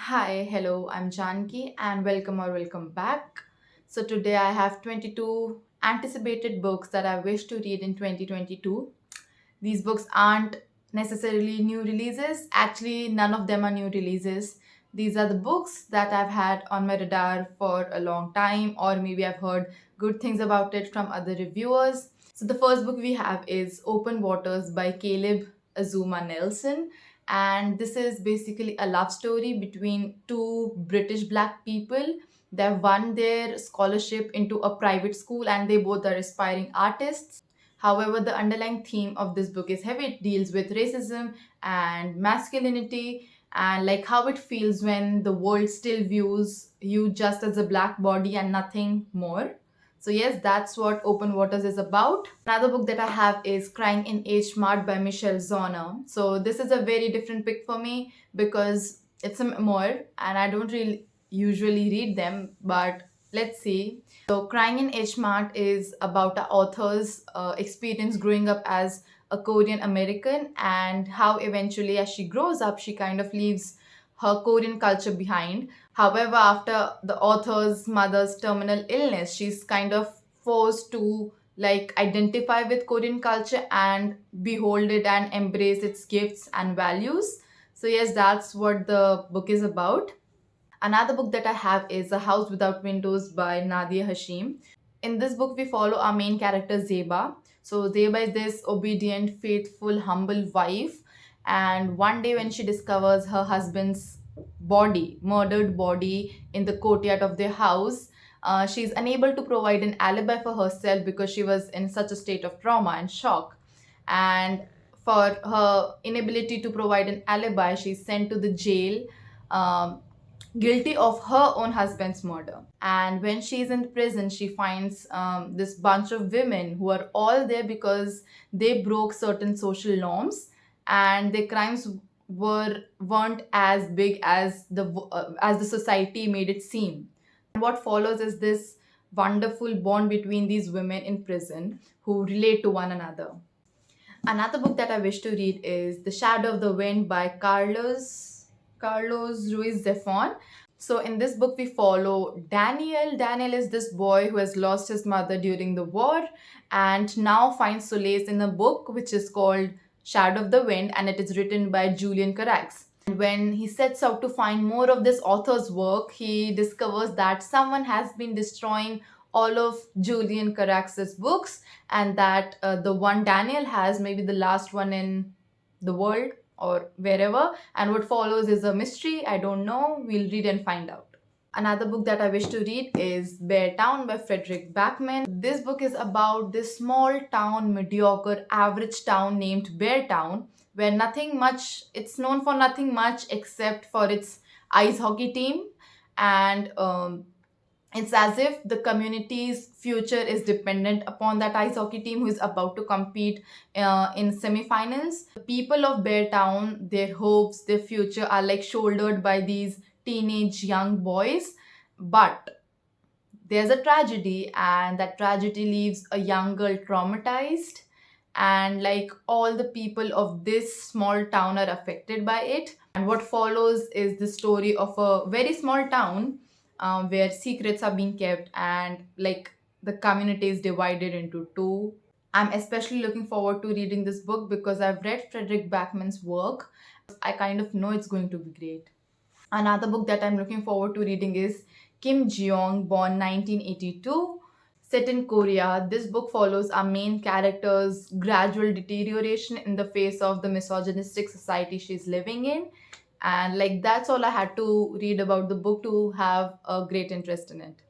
Hi, hello, I'm Janki and welcome back. So today I have 22 anticipated books that I wish to read in 2022. These books aren't necessarily new releases. Actually, none of them are new releases. These are the books that I've had on my radar for a long time, or maybe I've heard good things about it from other reviewers. So the first book we have is Open Waters by Caleb Azuma Nelson, and this is basically a love story between two British black people. They've won their scholarship into a private school and they both are aspiring artists. However, the underlying theme of this book is heavy. It deals with racism and masculinity and like how it feels when the world still views you just as a black body and nothing more. So yes, that's what Open Waters is about. Another book that I have is Crying in Mart by Michelle Zorner. So this is a very different pick for me because it's a memoir and I don't really usually read them, but let's see. So Crying in Mart is about the author's experience growing up as a Korean American and how eventually as she grows up she kind of leaves her Korean culture behind. However, after the author's mother's terminal illness, she's kind of forced to like identify with Korean culture and behold it and embrace its gifts and values. So yes, that's what the book is about. Another book that I have is A House Without Windows by Nadia Hashim. In this book, we follow our main character Zeba. So Zeba is this obedient, faithful, humble wife. And one day when she discovers her husband's body, murdered body in the courtyard of their house, she's unable to provide an alibi for herself because she was in such a state of trauma and shock. And for her inability to provide an alibi, she's sent to the jail. Guilty of her own husband's murder. And when she's in prison, she finds this bunch of women who are all there because they broke certain social norms, and their crimes weren't as big as the society made it seem. And what follows is this wonderful bond between these women in prison who relate to one another. Another book that I wish to read is The Shadow of the Wind by Carlos Ruiz Zephon. So in this book we follow Daniel. Daniel is this boy who has lost his mother during the war and now finds solace in a book which is called Shadow of the Wind, and it is written by Julian Carax. And when he sets out to find more of this author's work, he discovers that someone has been destroying all of Julian Carax's books, and that the one Daniel has, maybe the last one in the world or wherever. And what follows is a mystery. I don't know. We'll read and find out. Another book that I wish to read is Bear Town by Frederick Bachman. This book is about this small town, mediocre, average town named Bear Town, where nothing much, it's known for nothing much except for its ice hockey team. And it's as if the community's future is dependent upon that ice hockey team who is about to compete in semifinals. The people of Bear Town, their hopes, their future are like shouldered by these teenage young boys. But there's a tragedy, and that tragedy leaves a young girl traumatized. And like all the people of this small town are affected by it. And what follows is the story of a very small town where secrets are being kept and like the community is divided into two. I'm especially looking forward to reading this book because I've read Frederick Bachman's work. I kind of know it's going to be great. Another book that I'm looking forward to reading is Kim Jeong, born 1982, set in Korea. This book follows our main character's gradual deterioration in the face of the misogynistic society she's living in. And like that's all I had to read about the book to have a great interest in it.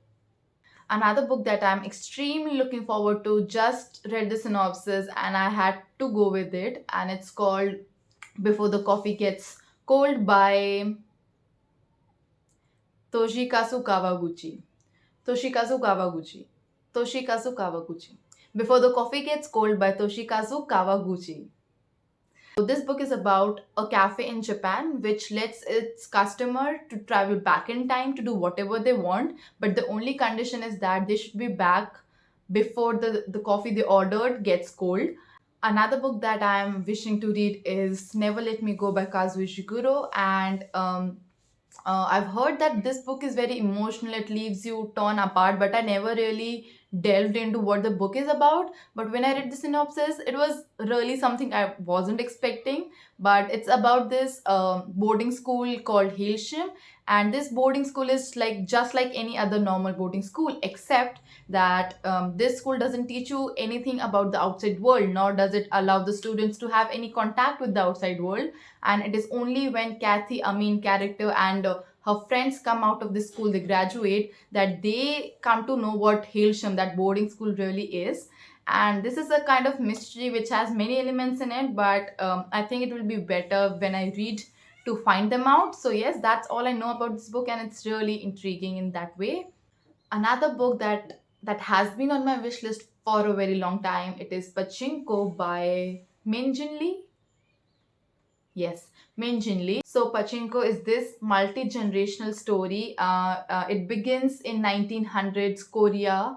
Another book that I'm extremely looking forward to, just read the synopsis and I had to go with it, and it's called Before the Coffee Gets Cold by Toshikazu Kawaguchi. Toshikazu Kawaguchi. Toshikazu Kawaguchi. Before the Coffee Gets Cold by Toshikazu Kawaguchi. So this book is about a cafe in Japan which lets its customer to travel back in time to do whatever they want, but the only condition is that they should be back before the coffee they ordered gets cold. Another book that I'm wishing to read is Never Let Me Go by Kazu, and I've heard that this book is very emotional, it leaves you torn apart, but I never really delved into what the book is about. But when I read the synopsis, it was really something I wasn't expecting. But it's about this boarding school called Hailsham, and this boarding school is like just like any other normal boarding school, except that this school doesn't teach you anything about the outside world, nor does it allow the students to have any contact with the outside world. And it is only when Kathy, a main character, and her friends come out of this school, they graduate, that they come to know what Hailsham, that boarding school, really is. And this is a kind of mystery which has many elements in it, but I think it will be better when I read to find them out. So yes, that's all I know about this book, and it's really intriguing in that way. Another book that has been on my wish list for a very long time, it is Pachinko by Min Jin Li. Yes, Min Jin Li. So Pachinko is this multi-generational story. It begins in 1900s Korea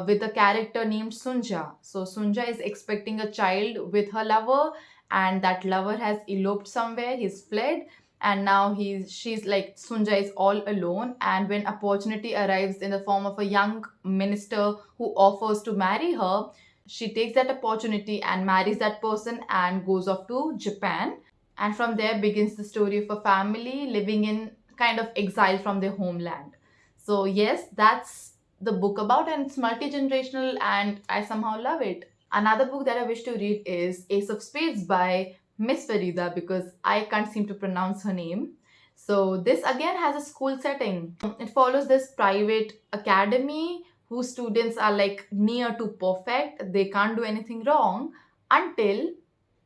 with a character named Sunja. So Sunja is expecting a child with her lover, and that lover has eloped somewhere. He's fled, and now she's like Sunja is all alone. And when opportunity arrives in the form of a young minister who offers to marry her, she takes that opportunity and marries that person and goes off to Japan. And from there begins the story of a family living in kind of exile from their homeland. So yes, that's the book about, and it's multi-generational, and I somehow love it. Another book that I wish to read is Ace of Spades by Miss Farida, because I can't seem to pronounce her name. So this again has a school setting. It follows this private academy whose students are like near to perfect. They can't do anything wrong until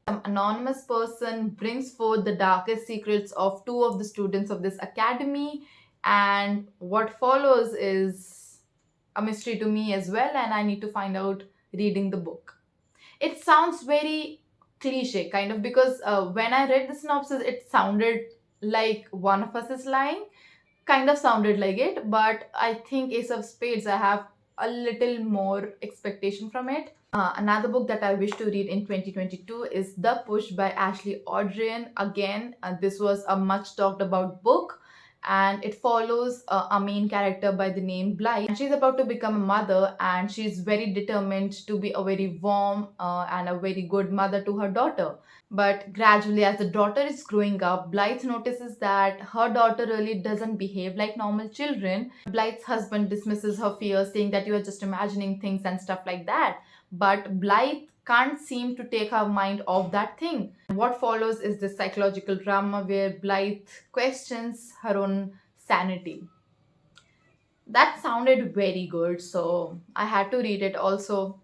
some anonymous person brings forth the darkest secrets of two of the students of this academy, and what follows is a mystery to me as well, and I need to find out reading the book. It sounds very cliche, kind of, because when I read the synopsis, it sounded like one of us is lying, kind of sounded like it, but I think Ace of Spades, I have a little more expectation from it. Another book that I wish to read in 2022 is The Push by Ashley Audrian. Again, this was a much talked about book, and it follows a main character by the name Blythe. And she's about to become a mother, and she's very determined to be a very warm and a very good mother to her daughter. But gradually, as the daughter is growing up, Blythe notices that her daughter really doesn't behave like normal children. Blythe's husband dismisses her fears, saying that you are just imagining things and stuff like that. But Blythe can't seem to take her mind off that thing. What follows is this psychological drama where Blythe questions her own sanity. That sounded very good, so I had to read it. Also,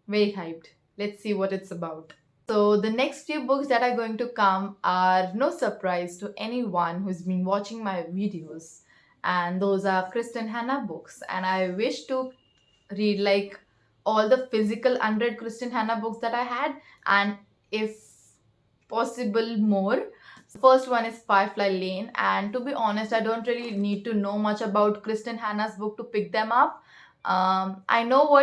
very hyped. Let's see what it's about. So the next few books that are going to come are no surprise to anyone who's been watching my videos, and those are Kristen Hanna books. And I wish to read like all the physical 100 Kristen Hanna books that I had, and if possible more. First one is Firefly Lane, and to be honest, I don't really need to know much about Kristen Hanna's book to pick them up. I know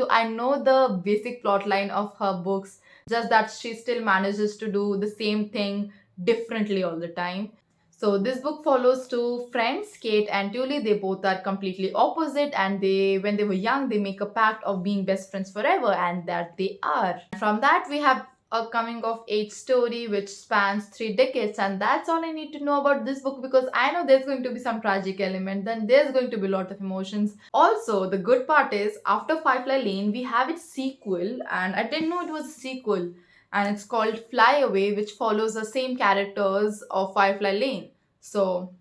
I know the basic plot line of her books, just that she still manages to do the same thing differently all the time. So this book follows two friends, Kate and Tully. They both are completely opposite, and when they were young, they make a pact of being best friends forever, and that they are. From that, we have a coming of age story which spans 3 decades, and that's all I need to know about this book, because I know there's going to be some tragic element, then there's going to be a lot of emotions. Also, the good part is after Firefly Lane we have its sequel, and I didn't know it was a sequel, and it's called Fly Away, which follows the same characters of Firefly Lane. So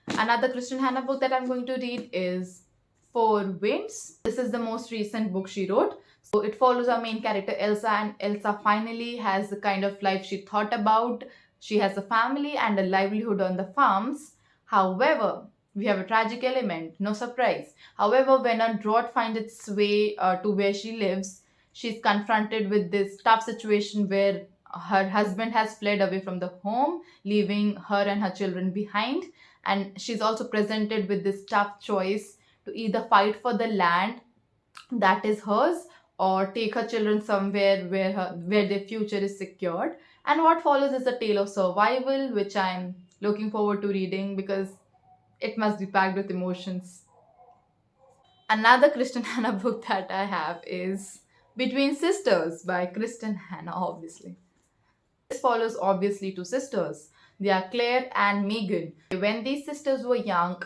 another Kristen Hanna book that I'm going to read is Four Winds. This is the most recent book she wrote. So it follows our main character Elsa, and Elsa finally has the kind of life she thought about. She has a family and a livelihood on the farms. However, we have a tragic element, no surprise. However, when a drought finds its way to where she lives, she's confronted with this tough situation where her husband has fled away from the home, leaving her and her children behind. And she's also presented with this tough choice to either fight for the land that is hers, or take her children somewhere where their future is secured. And what follows is a tale of survival, which I'm looking forward to reading because it must be packed with emotions. Another Kristen Hanna book that I have is Between Sisters by Kristen Hanna, obviously. This follows obviously two sisters. They are Claire and Megan. When these sisters were young,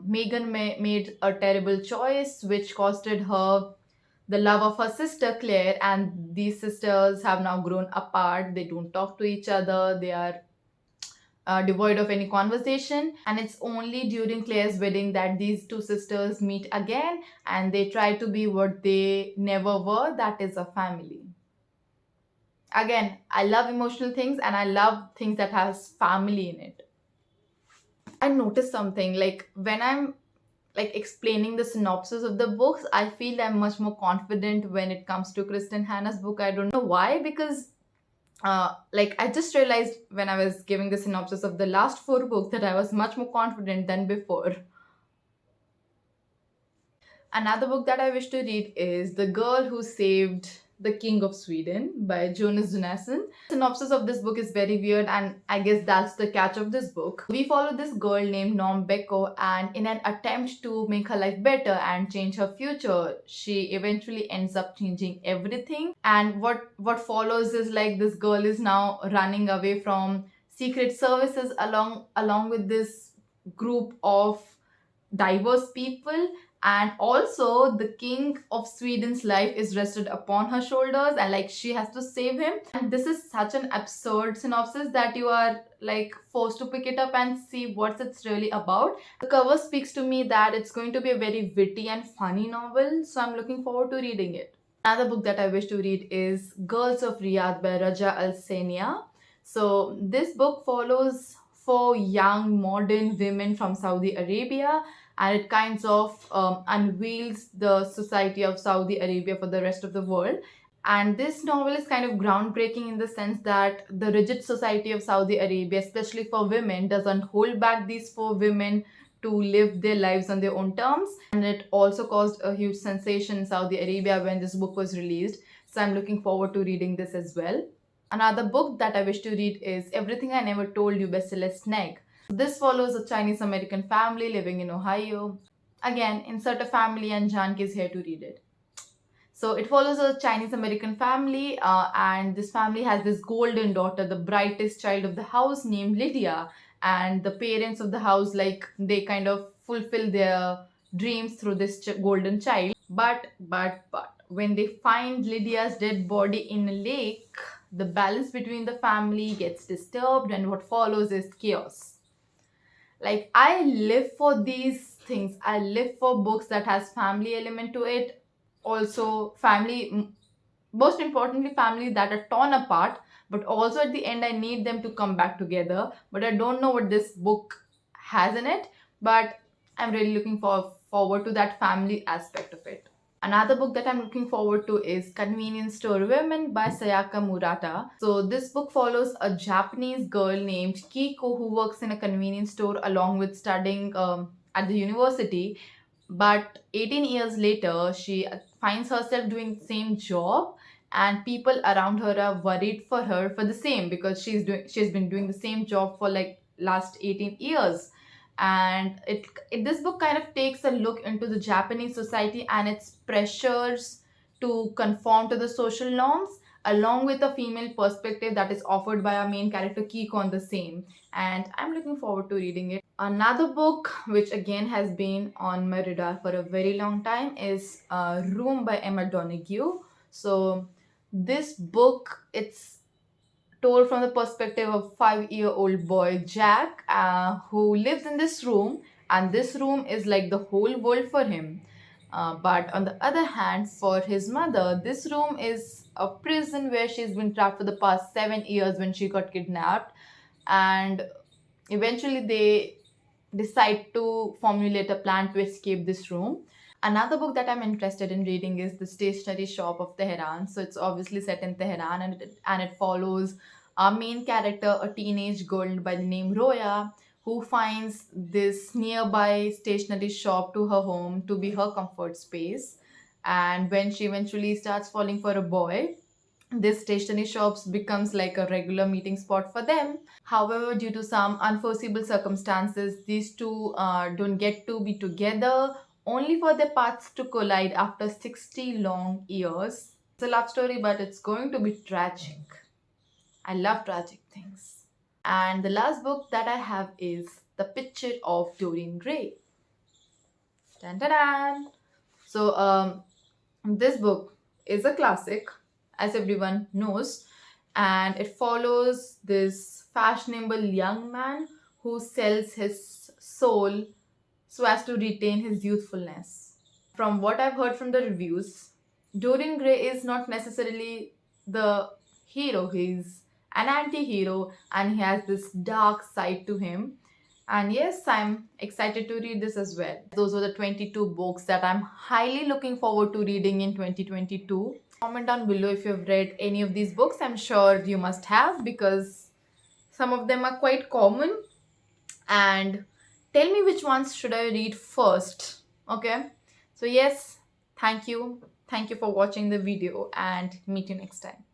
Megan made a terrible choice which costed her the love of her sister Claire, and these sisters have now grown apart. They don't talk to each other. They are devoid of any conversation, and it's only during Claire's wedding that these two sisters meet again and they try to be what they never were, that is, a family. Again, I love emotional things and I love things that has family in it. I noticed something, like when I'm like explaining the synopsis of the books, I feel I'm much more confident when it comes to Kristen Hanna's book. I don't know why, because like I just realized when I was giving the synopsis of the last four books that I was much more confident than before. Another book that I wish to read is The Girl Who Saved the King of Sweden by Jonas Jonasson. The synopsis of this book is very weird, and I guess that's the catch of this book. We follow this girl named Norm Becko, and in an attempt to make her life better and change her future, she eventually ends up changing everything. And what follows is like this girl is now running away from secret services along with this group of diverse people, and also the king of Sweden's life is rested upon her shoulders, and like she has to save him. And this is such an absurd synopsis that you are like forced to pick it up and see what it's really about. The cover speaks to me that it's going to be a very witty and funny novel, so I'm looking forward to reading it. Another book that I wish to read is Girls of Riyadh by Raja Al Senia. So this book follows four young modern women from Saudi Arabia, and it kinds of unveils the society of Saudi Arabia for the rest of the world. And this novel is kind of groundbreaking in the sense that the rigid society of Saudi Arabia, especially for women, doesn't hold back these four women to live their lives on their own terms. And it also caused a huge sensation in Saudi Arabia when this book was released. So I'm looking forward to reading this as well. Another book that I wish to read is Everything I Never Told You by Celeste Negg. This follows a Chinese American family living in Ohio. Again, insert a family and Janki is here to read it. So it follows a Chinese American family, and this family has this golden daughter, the brightest child of the house, named Lydia. And the parents of the house, like, they kind of fulfill their dreams through this golden child. But when they find Lydia's dead body in a lake, the balance between the family gets disturbed, and what follows is chaos. Like, I live for these things. I live for books that has family element to it. Also, family, most importantly, family that are torn apart, but also at the end, I need them to come back together. But I don't know what this book has in it, but I'm really looking forward to that family aspect of it. Another book that I'm looking forward to is Convenience Store Women by Sayaka Murata. So this book follows a Japanese girl named Kiko who works in a convenience store along with studying at the university. But 18 years later, she finds herself doing the same job, and people around her are worried for her for the same, because she's been doing the same job for like last 18 years. And this book kind of takes a look into the Japanese society and its pressures to conform to the social norms, along with a female perspective that is offered by our main character Kiko on the same. And I'm looking forward to reading it. Another book which again has been on my radar for a very long time is Room by Emma Donoghue. So this book, it's told from the perspective of 5-year-old boy Jack, who lives in this room, and this room is like the whole world for him. But on the other hand, for his mother, this room is a prison where she's been trapped for the past 7 years when she got kidnapped. And eventually, they decide to formulate a plan to escape this room. Another book that I'm interested in reading is The Stationery Shop of Tehran. So it's obviously set in Tehran, and it follows our main character, a teenage girl by the name Roya, who finds this nearby stationery shop to her home to be her comfort space. And when she eventually starts falling for a boy, this stationery shops becomes like a regular meeting spot for them. However, due to some unforeseeable circumstances, these two don't get to be together, only for their paths to collide after 60 long years. It's a love story, but it's going to be tragic. I love tragic things. And the last book that I have is The Picture of Dorian Gray. Dun, dun, dun. So, this book is a classic, as everyone knows, and it follows this fashionable young man who sells his soul so as to retain his youthfulness. From what I've heard from the reviews, Dorian Gray is not necessarily the hero, he's an anti hero and he has this dark side to him. And yes, I'm excited to read this as well. Those were the 22 books that I'm highly looking forward to reading in 2022. Comment down below if you've read any of these books. I'm sure you must have, because some of them are quite common. And tell me which ones should I read first. Okay. So yes, thank you. Thank you for watching the video and meet you next time.